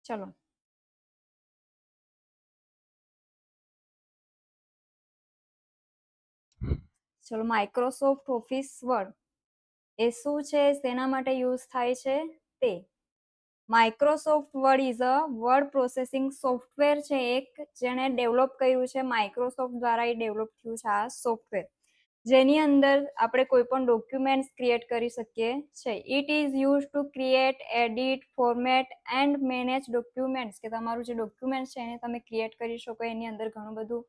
ચલો ચલો Microsoft office word એ શું છે, શેના માટે યુઝ થાય છે તે. Microsoft word is a word processing software છે એક, જેને ડેવલપ કર્યું છે માઇક્રોસોફ્ટ દ્વારા. એ ડેવલપ થયું છે આ સોફ્ટવેર, જેની અંદર આપણે કોઈ પણ ડોક્યુમેન્ટ્સ ક્રિએટ કરી શકીએ છે. It is use to create, edit, format and manage documents, કે તમારું જે ડોક્યુમેન્ટ છે એને તમે ક્રિએટ કરી શકો, એની અંદર ઘણું બધું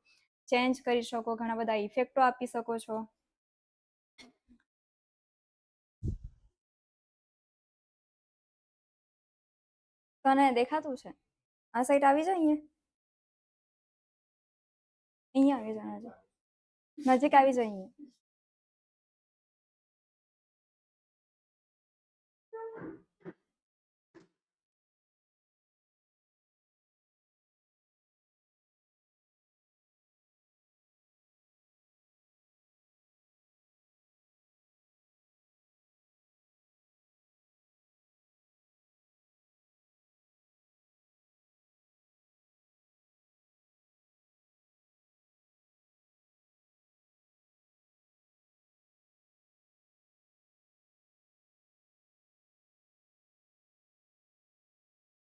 ચેન્જ કરી શકો, ઘણા બધા ઇફેક્ટો આપી શકો છો. તને દેખાતું છે? આ સાઈડ આવી જાય, અહીંયા આવી જાય, નજીક આવી જાય અહીંયા.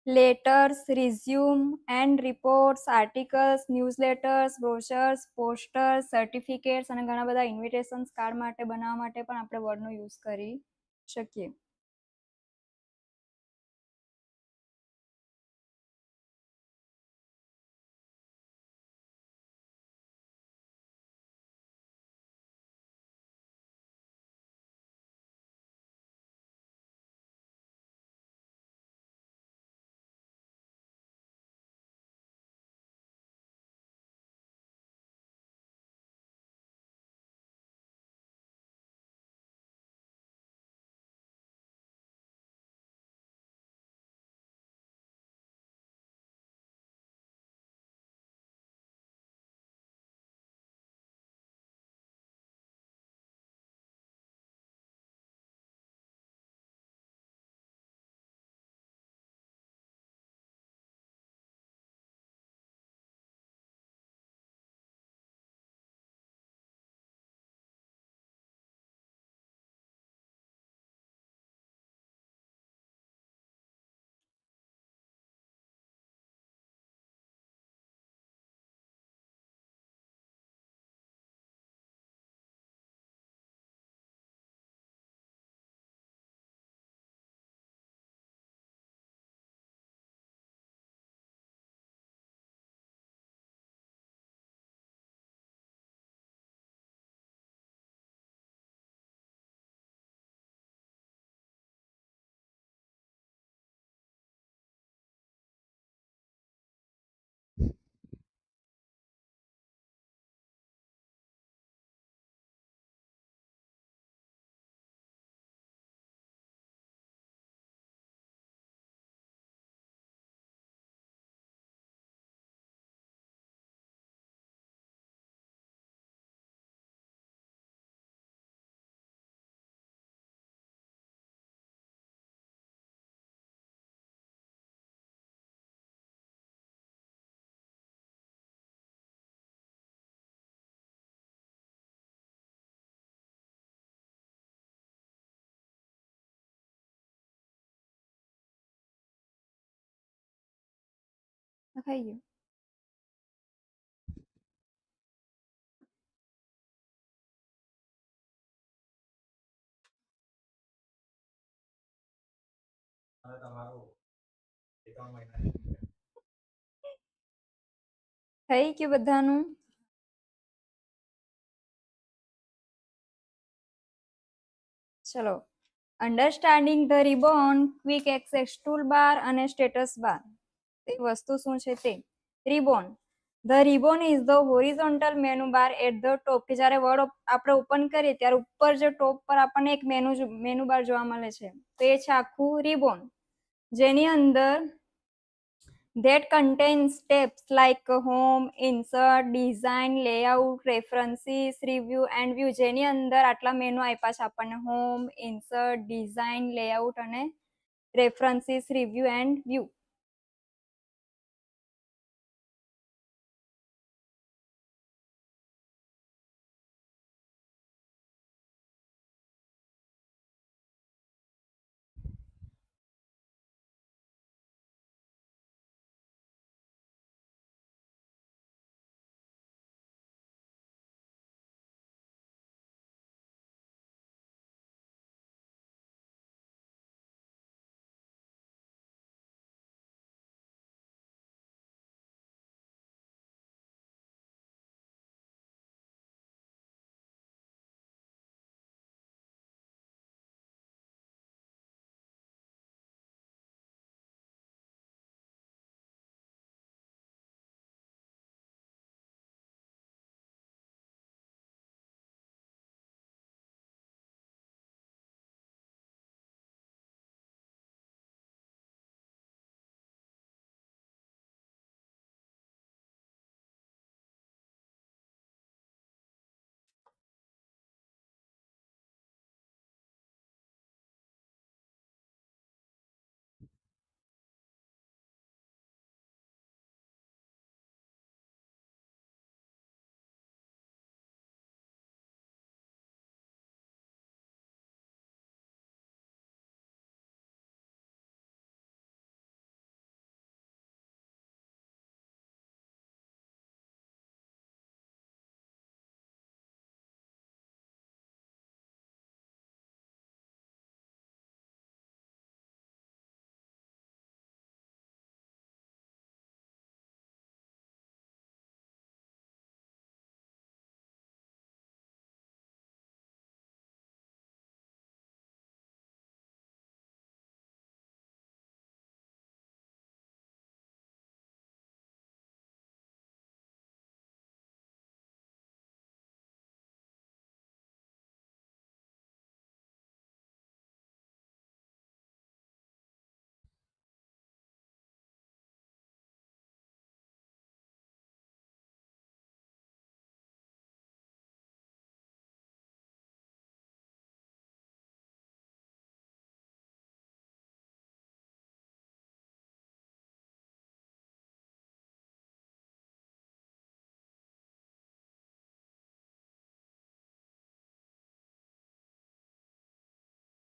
Letters, resume and reports, articles, newsletters, brochures, posters, certificates અને ઘણા બધા ઇન્વિટેશન્સ કાર્ડ માટે બનાવવા માટે પણ આપણે વર્ડનો યુઝ કરી શકીએ. લખાઈ ગયું. થઈ ગયું બધાનું? ચલો, understanding the ribbon, quick access toolbar અને સ્ટેટસ બાર. તે વસ્તુ શું છે તે. Ribbon, the ribbon is the horizontal menu bar at the top, કે જ્યારે વર્ડ આપણે ઓપન કરીએ ત્યારે ઉપર જે ટોપ પર આપણને એક મેનુ બાર જોવા મળે છે, તો એ છે આખું રિબોન, જેની અંદર that contains steps like home, insert, design, layout, references, review and view. જેની અંદર આટલા મેનુ આપ્યા છે આપણને: હોમ, ઇન્સર્ટ, ડિઝાઇન, લેઆઉટ અને રેફરન્સીસ, રિવ્યુ એન્ડ વ્યૂ.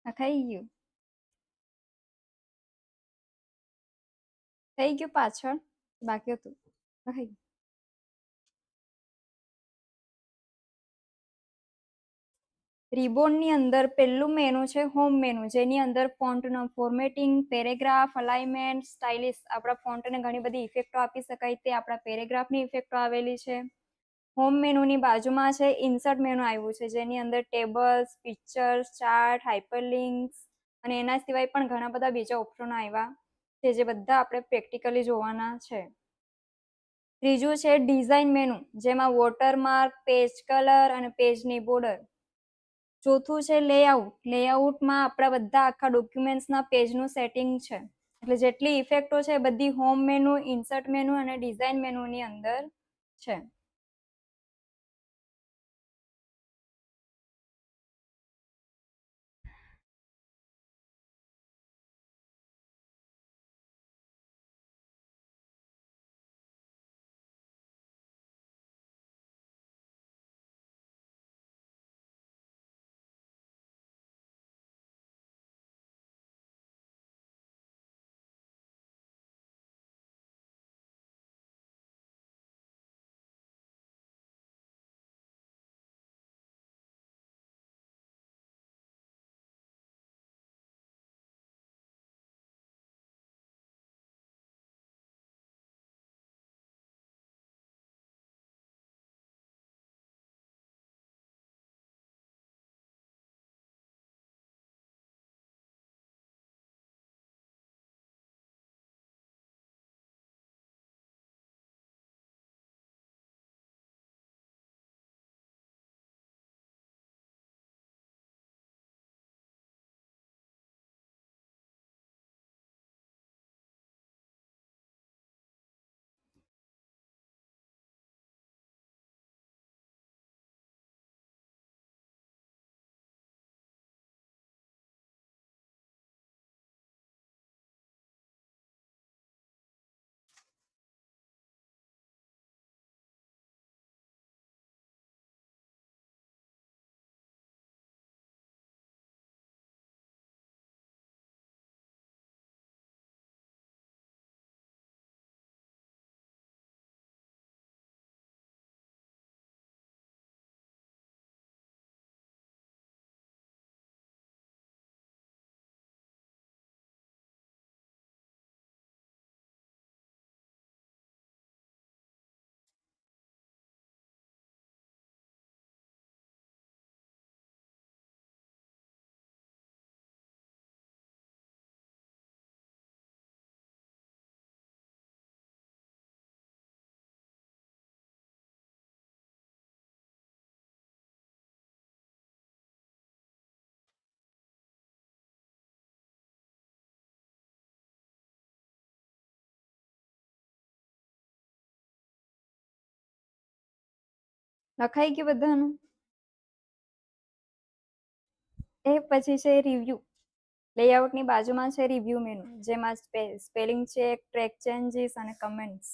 લખાઈ ગયું. થઈ ગયું પાછળ બાકી હતું. લખાઈ ગયું. રિબોનની અંદર પહેલું મેનુ છે હોમ મેનુ, જેની અંદર ફોન્ટનો ફોર્મેટિંગ, પેરેગ્રાફ, અલાઇનમેન્ટ, સ્ટાઇલિશ, આપણા ફોન્ટને ઘણી બધી ઇફેક્ટો આપી શકાય તે આપણા પેરેગ્રાફની ઇફેક્ટો આવેલી છે. હોમ મેનુની બાજુમાં છે ઇન્સર્ટ મેનુ આવ્યું છે, જેની અંદર ટેબલ્સ, પિક્ચર્સ, ચાર્ટ, હાઇપરલિંક્સ અને એના સિવાય પણ ઘણા બધા બીજા ઓપ્શનો આવ્યા છે, જે બધા આપણે પ્રેક્ટિકલી જોવાના છે. ત્રીજું છે ડિઝાઇન મેનુ, જેમાં વોટરમાર્ક, પેજ કલર અને પેજની બોર્ડર. ચોથું છે લેઆઉટ. લેઆઉટમાં આપણા બધા આખા ડોક્યુમેન્ટ્સના પેજનું સેટિંગ છે. એટલે જેટલી ઇફેક્ટો છે એ બધી હોમ મેનુ, ઇન્સર્ટ મેનુ અને ડિઝાઇન મેનુની અંદર છે. લખાઈ ગયું બધાનું. એ પછી છે રિવ્યુ. લેઆઉટની બાજુમાં છે રિવ્યુ મેનુ, જેમાં સ્પેલિંગ ચેક, ટ્રેક ચેન્જીસ અને કમેન્ટ્સ.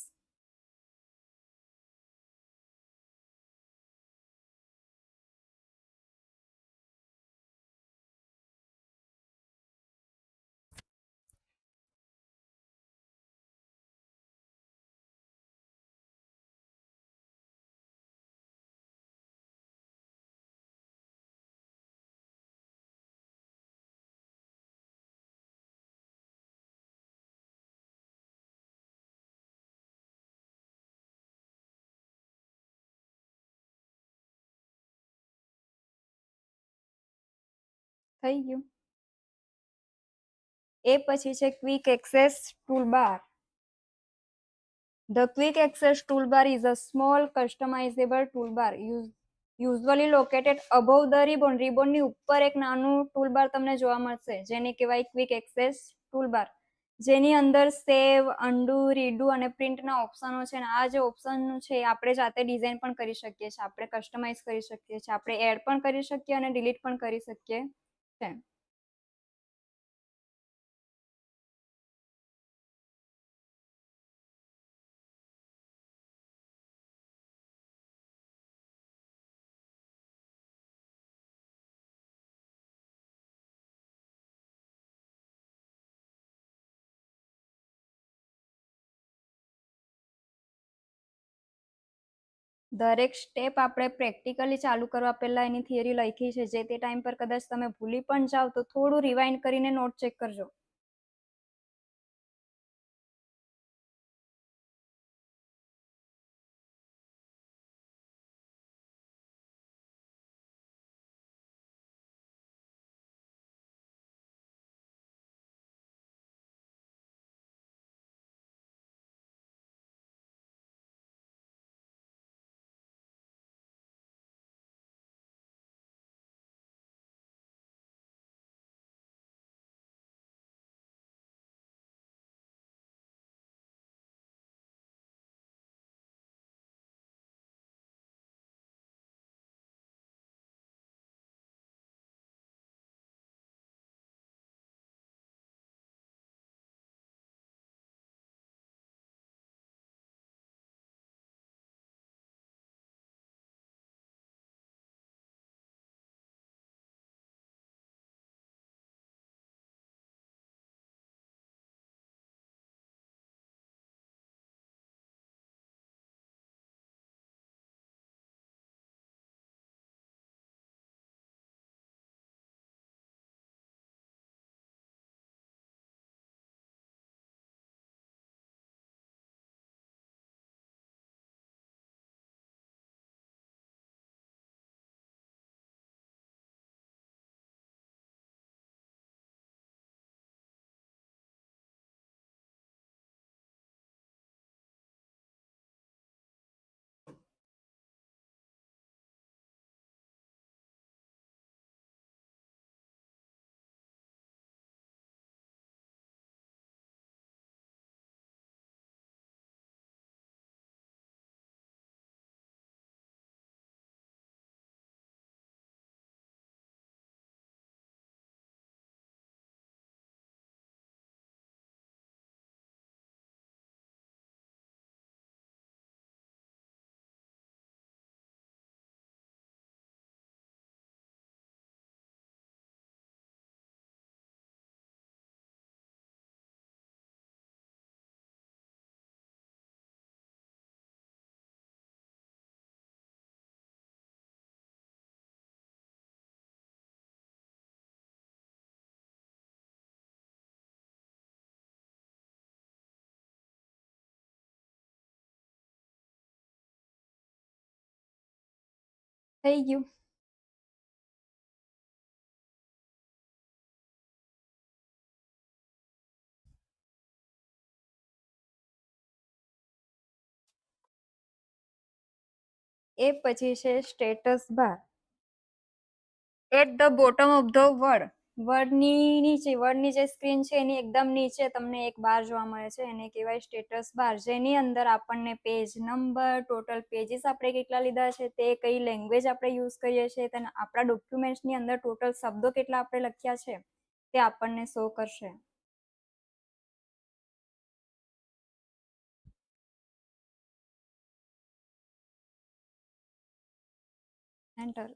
થઈ ગયું. એ પછી છે quick access toolbar. The quick access toolbar is a small customizable toolbar usually located above the ribbon. રિબોનની ઉપર એક નાનું ટૂલબાર તમને જોવા મળશે, જેને કહેવાય ક્વિક એક્સેસ ટૂલબાર, જેની અંદર સેવ, અન્ડુ, રીડુ અને પ્રિન્ટના ઓપ્શનો છે. અને આ જે ઓપ્શન છે એ આપણે જાતે ડિઝાઇન પણ કરી શકીએ છીએ, આપણે કસ્ટમાઇઝ કરી શકીએ છીએ, આપણે એડ પણ કરી શકીએ અને ડિલીટ પણ કરી શકીએ છીએ. દરેક સ્ટેપ આપણે પ્રેક્ટિકલી ચાલુ કરવા પહેલા એની થિયરી લખી છે, જે તે ટાઈમ પર કદાચ તમે ભૂલી પણ જાઓ તો થોડું રિવાઇન્ડ કરીને નોટ ચેક કરજો. થઈ ગયું. એ પછી છે status bar. At the bottom of the વર્ડની જે સ્ક્રીન છે એની એકદમ નીચે તમને એક બાર જોવા મળે છે, એને કહેવાય સ્ટેટસ બાર, જેની અંદર આપણને પેજ નંબર, ટોટલ પેજીસ આપણે કેટલા લીધા છે, તે કઈ લેંગ્વેજ આપણે યુઝ કરીએ છીએ, તેના આપણા ડોક્યુમેન્ટ્સની અંદર ટોટલ શબ્દો કેટલા આપણે લખ્યા છે તે આપણને શો કરશે. એન્ટર.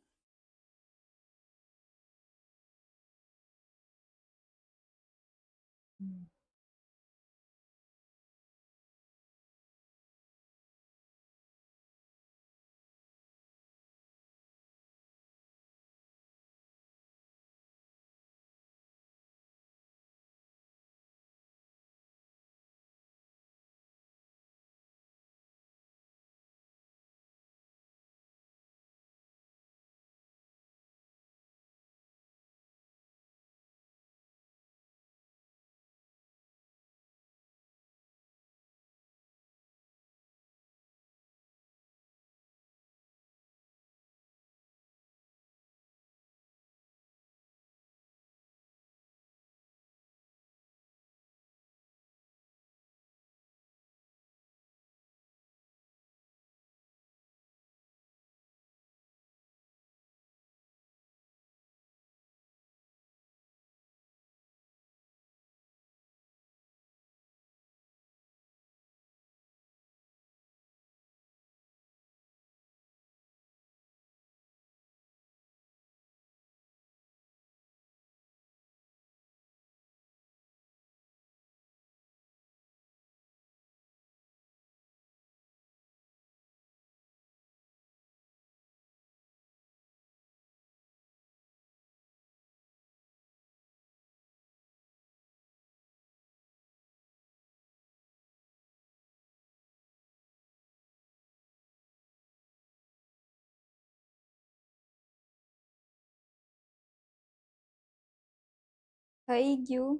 થઈ ગયું.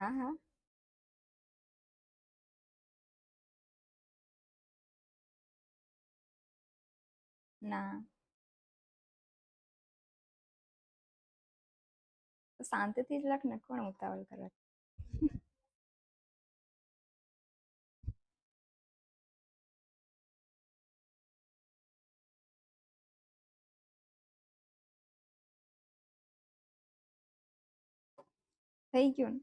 હા હા. ના. તો શાંતિથી જ લખ ને, કોણ ઉતાવળ કરે. થઈ ગયું ને,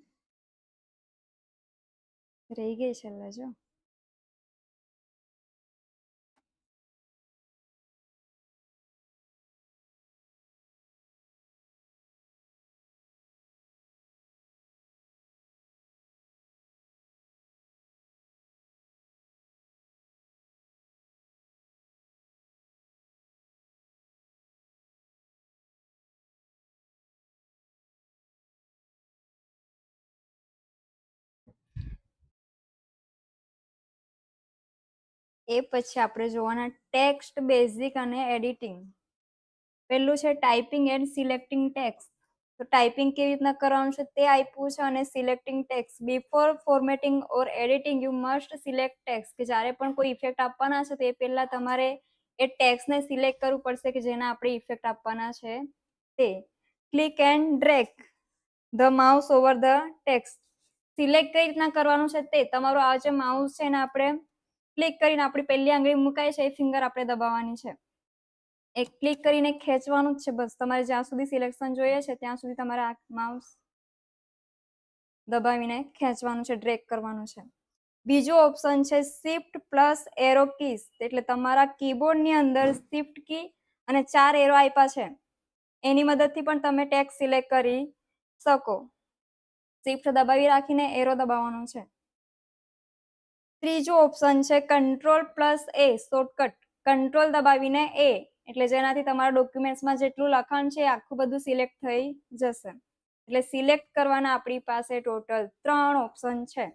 રહી ગઈ છેલ્લે જો. એ પછી આપણે જોવાના ટેક્સ્ટ બેઝિક અને એડિટિંગ. પેલું છે ટાઈપિંગ એન્ડ સિલેક્ટિંગ ટેક્સ્ટ. તો ટાઈપિંગ કેવી રીતના કરવાનું છે તે આપ્યું છે, અને selecting text. Before formatting or editing you must select text, કે જ્યારે પણ કોઈ ઇફેક્ટ આપવાના છે તે પહેલા તમારે એ ટેક્સ્ટને સિલેક્ટ કરવું પડશે કે જેના આપણે ઇફેક્ટ આપવાના છે તે. Click and drag the mouse over the text. Select કઈ રીતના કરવાનું છે તે, તમારું આ જે માઉસ છે એને આપણે ક્લિક કરીને આપણી પહેલી આંગળી મુકાય છે એ ફિંગર આપણે દબાવવાની છે. એક ક્લિક કરીને ખેંચવાનું જ છે બસ. તમારે જ્યાં સુધી સિલેક્શન જોઈએ છે ત્યાં સુધી તમારે આ માઉસ દબાવીને ખેંચવાનું છે, ડ્રેગ કરવાનું છે. બીજો ઓપ્શન છે શિફ્ટ પ્લસ એરો કીઝ. એટલે તમારા કીબોર્ડની અંદર શિફ્ટ કી અને 4 એરો આપ્યા છે, એની મદદથી પણ તમે ટેક્સ્ટ સિલેક્ટ કરી શકો. શિફ્ટ દબાવી રાખીને એરો દબાવવાનો છે. ત્રીજો ઓપ્શન છે કંટ્રોલ પ્લસ એ શોર્ટકટ. કંટ્રોલ દબાવીને એ, એટલે જેનાથી તમારા ડોક્યુમેન્ટ્સમાં જેટલું લખાણ છે આખું બધું સિલેક્ટ થઈ જશે. એટલે સિલેક્ટ કરવાના આપણી પાસે ટોટલ 3 ઓપ્શન છે.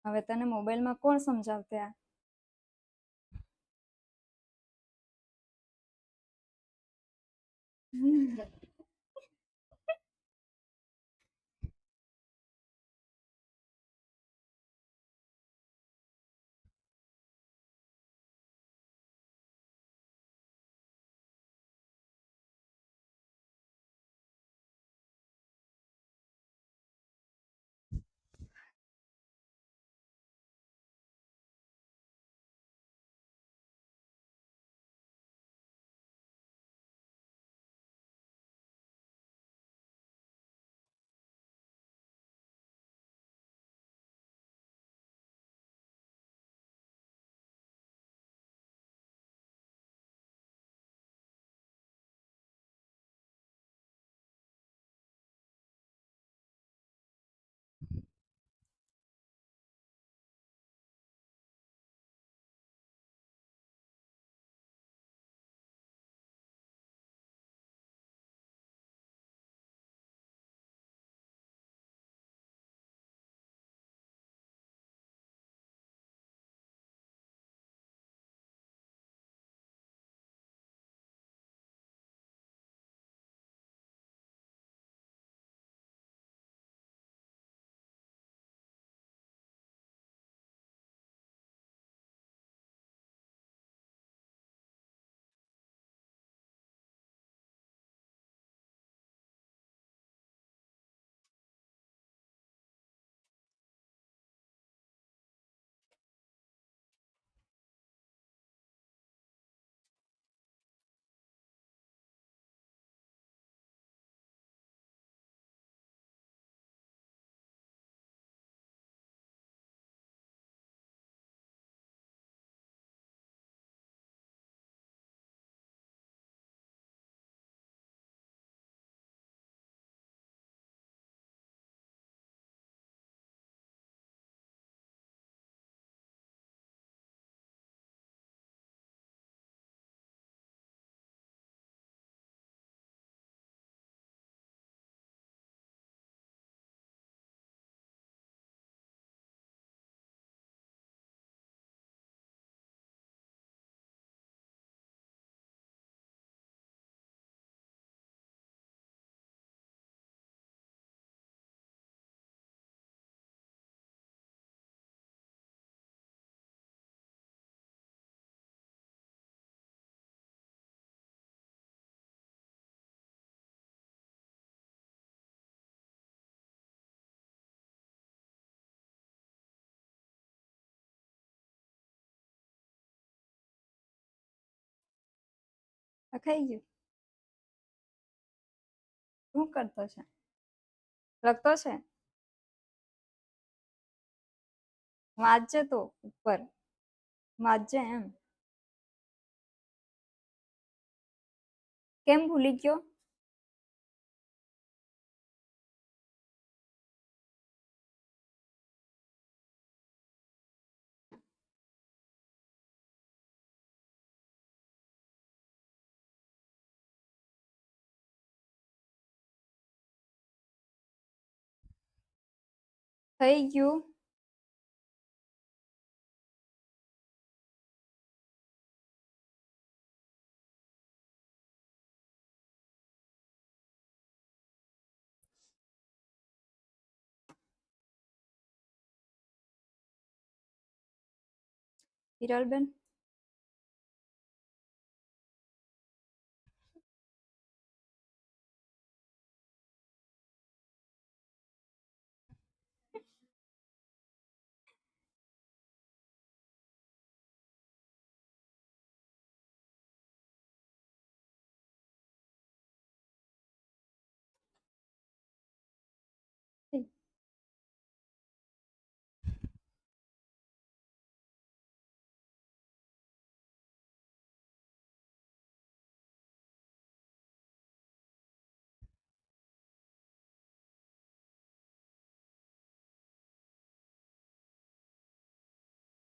હવે તને મોબાઈલમાં કોણ સમજાવતે આ? લખાઈ ગયું? શું કરતો છે? લખતો છે? વાંચજે તો ઉપર વાંચજે એમ. કેમ ભૂલી ગયો? થઈ ગયું? હિરલબેન?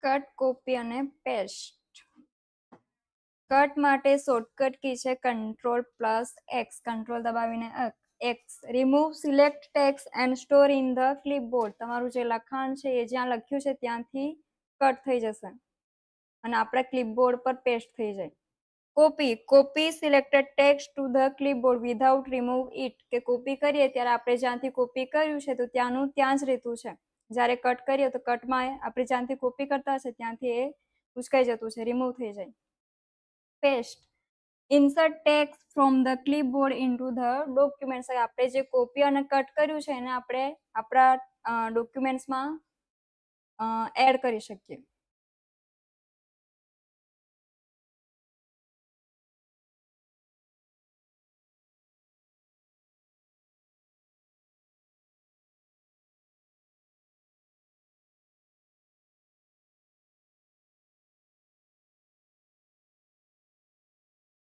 કટ, કોપી અને પેસ્ટ. કટ માટે શોર્ટકટ કી છે Ctrl+X. કંટ્રોલ દબાવીને x. Remove select text and store in the clipboard. તમારું જે લખાણ છે એ જ્યાં લખ્યું છે ત્યાંથી કટ થઈ જશે અને આપણે ક્લિપબોર્ડ પર પેસ્ટ થઈ જાય. Copy selected text to the clipboard without remove it. કે કોપી કરીએ ત્યારે આપણે જ્યાંથી કોપી કર્યું છે તો ત્યાંનું ત્યાં જ રહેતું છે. જ્યારે કટ કરીએ તો કટમાં આપણે જ્યાંથી કોપી કરતા છે ત્યાંથી એ ઉચકાઈ જતું છે, રિમૂવ થઈ જાય. Paste. Insert text from the clipboard into the documents. આપણે જે કોપી અને કટ કર્યું છે એને આપણે આપણા ડોક્યુમેન્ટ્સમાં એડ કરી શકીએ.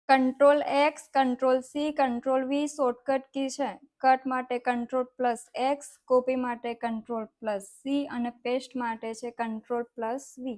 Ctrl+X, Ctrl+C, Ctrl+V shortcut key છે. કટ માટે Ctrl+X, કોપી માટે Ctrl+C અને પેસ્ટ માટે છે Ctrl+V.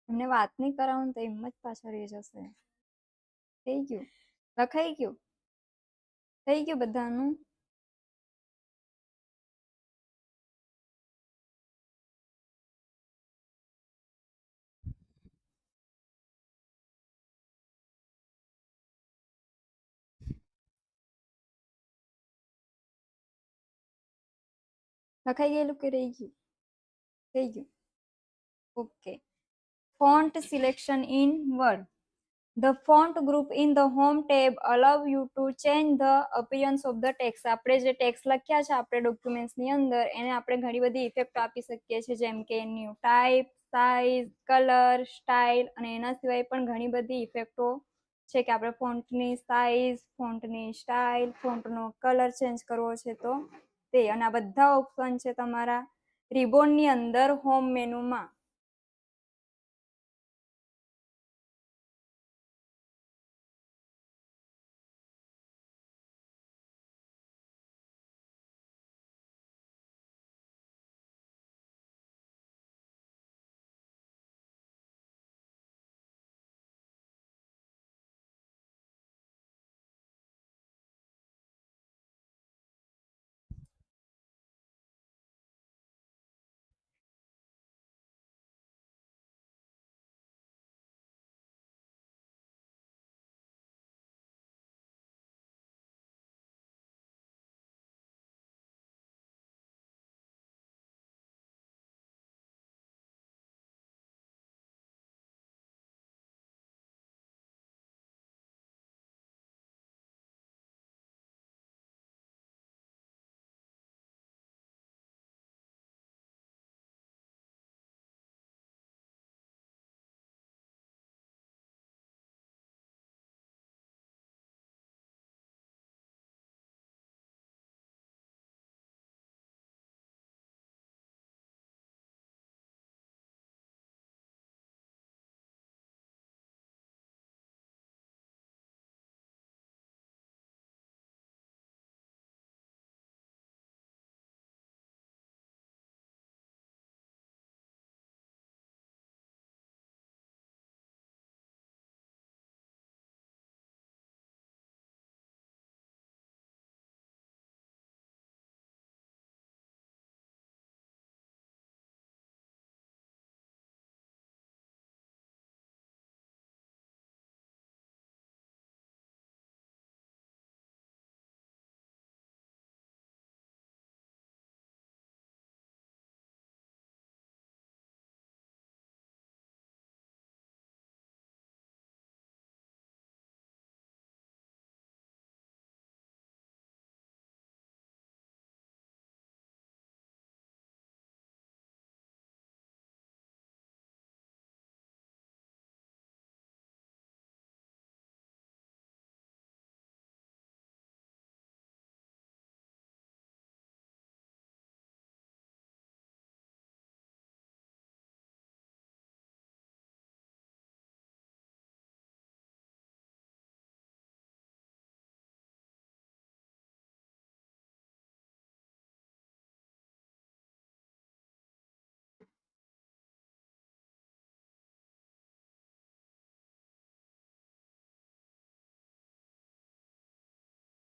એમને વાત નહીં કરાવું તો એમ જ પાછા રહી જશે. થઈ ગયું? લખાઈ ગયું? થઈ ગયું બધાનું? લખાઈ ગયેલું કે રહી ગયું? થઈ ગયું. Okay. Font selection in Word. The font group in the home tab allow you to change the appearance of the text. આપણે જે ટેક્સ્ટ લખ્યા છે આપણે ડોક્યુમેન્ટ્સની અંદર એને આપણે ઘણી બધી ઇફેક્ટ આપી શકીએ છીએ, જેમ કે new type, size, colour, style, અને એના સિવાય પણ ઘણી બધી ઇફેક્ટો છે કે આપણે ફોન્ટની સાઇઝ, ફોન્ટની સ્ટાઇલ, ફોન્ટનો કલર ચેન્જ કરવો છે તો તે. અને આ બધા ઓપ્શન છે તમારા રિબોનની અંદર હોમ મેનુમાં.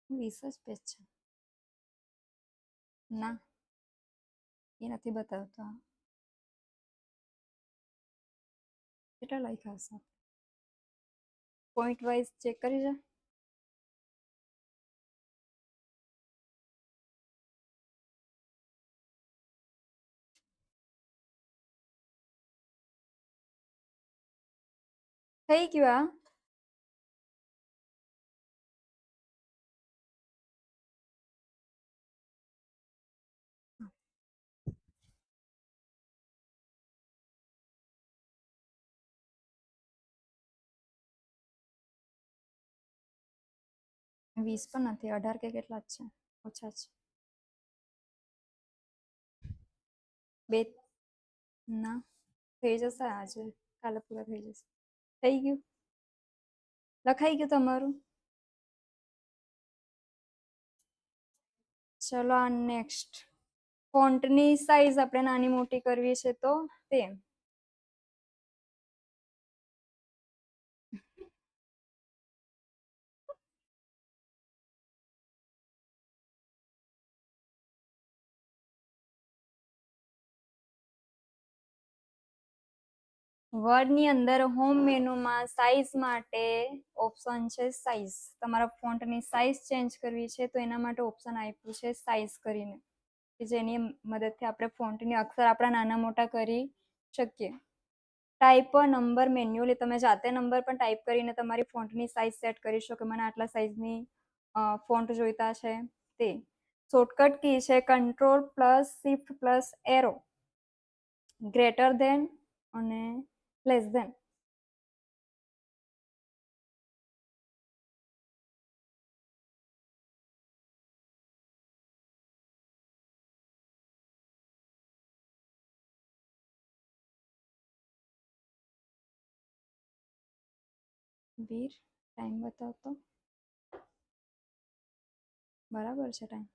વીસ જ પેજ છે. ના, એ નથી બતાવતો. કેટલા લખ્યા હશે? પોઈન્ટ વાઇઝ ચેક કરી જા. થઈ ગયું આ? વીસ પણ નથી, 18 કે કેટલા જ છે, ઓછા છે. બે. ના, થઈ જશે આજે, કાલે પૂરા થઈ જશે. થઈ ગયું? લખાઈ ગયું તમારું? ચલો આ નેક્સ્ટ. ફોન્ટની સાઈઝ આપણે નાની મોટી કરવી છે તો તે. વર્ડની અંદર હોમ મેનુમાં સાઈઝ માટે ઓપ્શન છે સાઈઝ. તમારા ફોન્ટની સાઈઝ ચેન્જ કરવી છે તો એના માટે ઓપ્શન આપ્યું છે સાઈઝ કરીને. કે જેની મદદથી આપણે ફોન્ટની અક્ષર આપણા નાના મોટા કરી શકીએ. ટાઈપ અ નંબર મેન્યુઅલી, તમે જાતે નંબર પણ ટાઈપ કરીને તમારી ફોન્ટની સાઇઝ સેટ કરી શકો કે મને આટલા સાઇઝની ફોન્ટ જોઈતા છે તે. શોર્ટકટ કી છે control plus shift plus arrow, greater than અને લેસ ધેન. વીર ટાઈમ બતાવતો બરાબર છે ટાઈમ.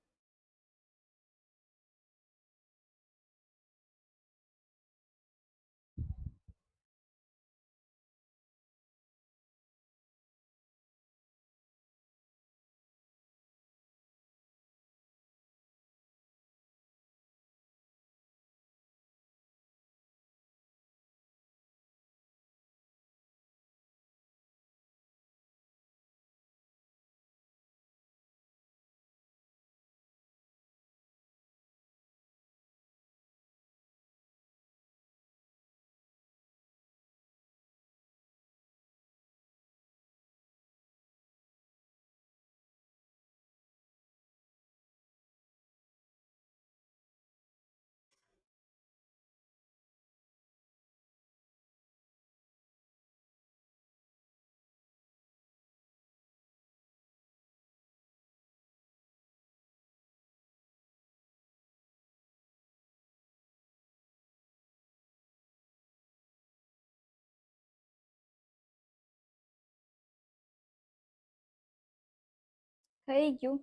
થઈ ગયું,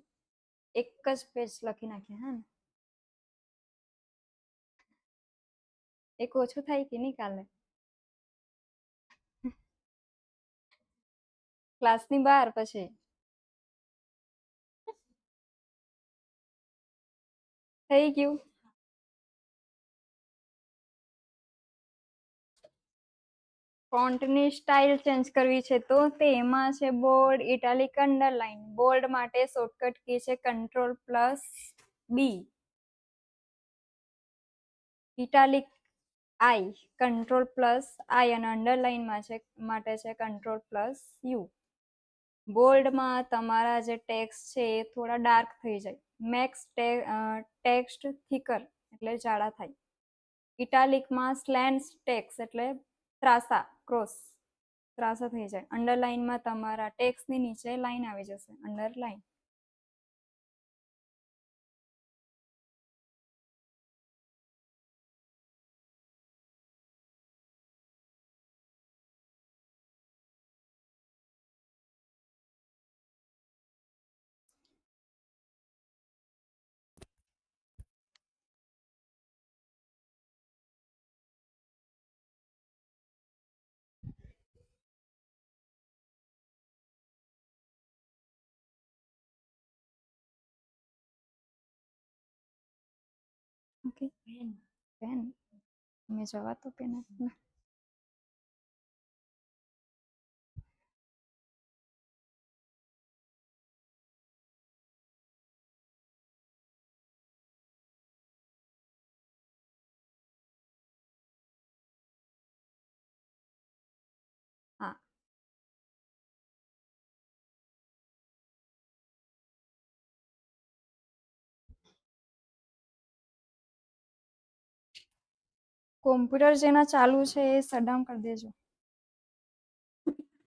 એક જ પેજ લખી નાખીએ. હા ને, એક ઓછું થાય કે નહીં કાલે ક્લાસની બહાર પછી થઈ ગયું. ફોન્ટની સ્ટાઇલ ચેન્જ કરવી છે તો તેમાં છે બોલ્ડ, ઇટાલિક, અંડરલાઇન. બોલ્ડ માટે શોર્ટકટ કી છે કંટ્રોલ પ્લસ બી. ઇટાલિક આઈ કંટ્રોલ પ્લસ આઈ અને અંડરલાઇનમાં છે માટે છે કંટ્રોલ પ્લસ યુ. બોલ્ડમાં તમારા જે ટેક્સ્ટ છે એ થોડા ડાર્ક થઈ જાય. મેક્સ ટેક્સ્ટ થીકર એટલે જાડા થાય. ઇટાલિકમાં સ્લેન્ડ ટેક્સ એટલે ત્રાસા ક્રોસ ત્રાસા થઈ જાય. અંડરલાઇનમાં તમારા ટેક્સની નીચે લાઈન આવી જશે, અંડરલાઇન. ઓકે, પેન મેં જવા તો પેન. હા, કોમ્પ્યુટર જેના ચાલુ છે એ શટડાઉન કરી દેજો.